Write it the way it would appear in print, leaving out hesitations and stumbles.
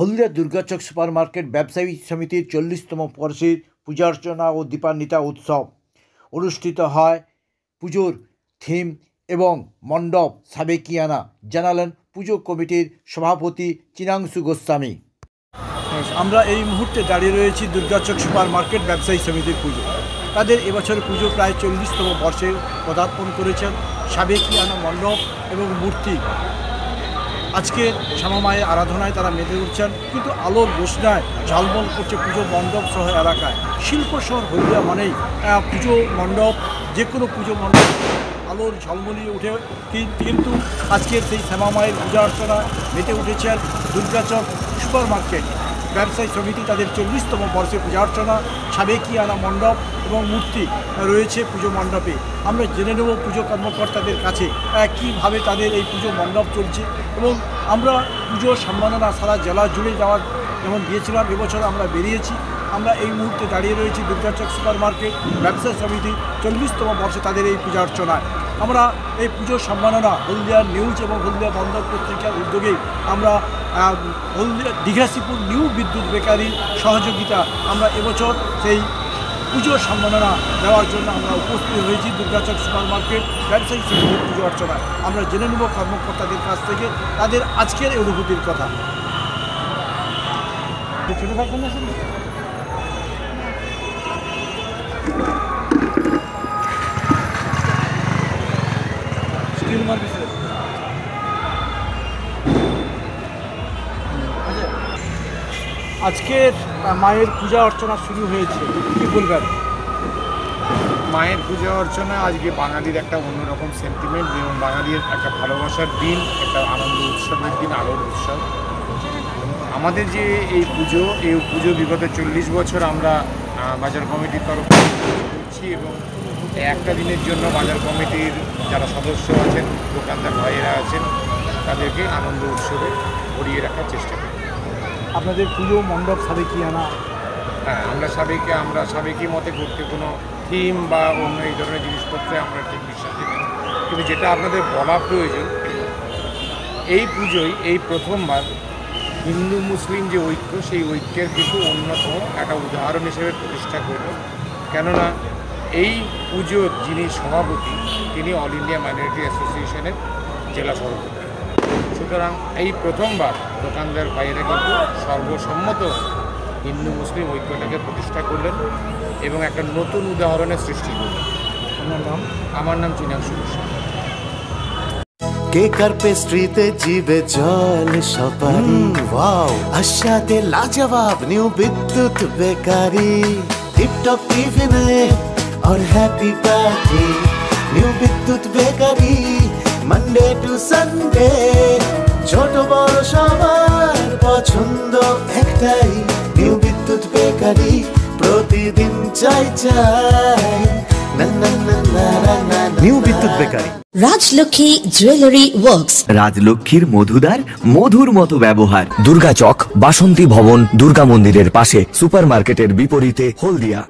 হলদিয়া Durgachak supermarket ব্যবসায়ী সমিতির 40তম বর্ষের পূজা অর্চনা ও দীপান্বিতা উৎসব অনুষ্ঠিত হয়। পুজোর থিম এবং মণ্ডপ সাবেকিয়ানা জানালেন পুজো কমিটির সভাপতি চিনাংশু গোস্বামী। আমরা এই মুহূর্তে দাঁড়িয়ে রয়েছি দুর্গাচক সুপারমার্কেট ব্যবসায়ী সমিতির পুজো। তাদের এবছর পুজো প্রায় 40তম বর্ষে পদার্পণ করেছেন। সাবেকিয়ানা মণ্ডপ এবং মূর্তি আজকে শ্যামামায়ের আরাধনায় তারা মেতে উঠছেন, কিন্তু আলোর রোশনায় ঝলমল করছে পুজো মণ্ডপ সহ এলাকায়। শিল্প শহর হলদিয়া মানেই পুজো মণ্ডপ, যে কোনো পুজো মণ্ডপ আলোর ঝলমলিয়ে উঠে, কিন্তু আজকের সেই শ্যামামায়ের পূজা অর্চনা মেতে উঠেছেন দুর্গাচক সুপারমার্কেট ব্যবসায়ী সমিতি। তাদের 40তম বর্ষে পূজা অর্চনা, সাবেকিয়ানা মণ্ডপ এবং মূর্তি রয়েছে পুজো মণ্ডপে। আমরা জেনে নেব পুজো কর্মকর্তাদের কাছে কীভাবে তাদের এই পুজো মণ্ডপ চলছে, এবং আমরা পুজো সম্মাননা সারা জেলা জুড়ে যাওয়ার যেমন দিয়েছিলাম, এবছর আমরা বেরিয়েছি। আমরা এই মুহূর্তে দাঁড়িয়ে রয়েছি দুর্গাচক সুপারমার্কেট ব্যবসায়ী সমিতি 40তম বর্ষে তাদের এই পূজা অর্চনায়। আমরা এই পুজোর সম্মাননা হলদিয়া নিউজ এবং হলদিয়া বন্দর পত্রিকার উদ্যোগেই আমরা হলদিয়া দীঘাশিপুর নিউ বিদ্যুৎ বেকারির সহযোগিতা আমরা এবছর সেই পুজোর সম্মাননা দেওয়ার জন্য আমরা উপস্থিত হয়েছি দুর্গাচক সুপারমার্কেট ব্যবসায়ী সমিতির পুজো অর্চনায়। আমরা জেনে নেব কর্মকর্তাদের কাছ থেকে তাদের আজকের এই অনুভূতির কথা। আজকের মায়ের পূজা অর্চনা শুরু হয়েছে, কি বলবেন? মায়ের পূজা অর্চনা আজকে বাঙালির একটা অন্যরকম সেন্টিমেন্ট এবং বাঙালির একটা ভালোবাসার দিন, একটা আনন্দ উৎসবের দিন, আলোর উৎসব। আমাদের যে এই পুজো বিগত 40 বছর আমরা বাজার কমিটির তরফে করছি, এবং একটা দিনের জন্য বাজার কমিটির যারা সদস্য আছেন, দোকানদার ভাইয়েরা আছেন, তাদেরকে আনন্দ উৎসবে ভরিয়ে রাখার চেষ্টা করি। আপনাদের পুজো মণ্ডপ সাবেকিয়ানা? হ্যাঁ, আমরা সাবেকি মতে করতে কোনো থিম বা অন্য এই ধরনের জিনিসপত্রে আমরা ঠিক বিশ্বাসী নেই, কিন্তু যেটা আপনাদের বলা প্রয়োজন, এই পুজোয় এই প্রথমবার হিন্দু মুসলিম যে ঐক্য, সেই ঐক্যের কিন্তু অন্যতম একটা উদাহরণ হিসেবে প্রতিষ্ঠা করল। কেননা এই পুজোর যিনি সভাপতি, তিনি অল ইন্ডিয়া মাইনরিটি অ্যাসোসিয়েশনের জেলা সভাপতি। সুতরাং এই প্রথমবার দোকানদার ভাইয়েরা কিন্তু সর্বসম্মত হিন্দু মুসলিম ঐক্যটাকে প্রতিষ্ঠা করলেন এবং একটা নতুন উদাহরণের সৃষ্টি করলেন। আমার নাম চিনাংশু গোস্বামী। কেক আর পেস্ট্রিতে জিবে জল সপারি, ওয়াও আশাতে লাজবাব নিউ বিদ্যুৎ বেকারি, টিপটপ টিফিনে और हैप्पी पार्टी নিউ বিদ্যুৎ বেকারি, মানডে টু সানডে ছোট বড় সবার পছন্দ একটাই, নিউ বিদ্যুৎ বেকারি প্রতিদিন চাই চাই না না না না না। নিউ বিদ্যুৎ বেকারি। রাজলক্ষ্মী জুয়েলারি ওয়ার্কস, রাজলক্ষ্মীর মধুদার মধুর মতো ব্যবহার। দুর্গাচক বাসন্তী ভবন দুর্গা মন্দিরের পাশে, সুপারমার্কেটের বিপরীতে, হলদিয়া।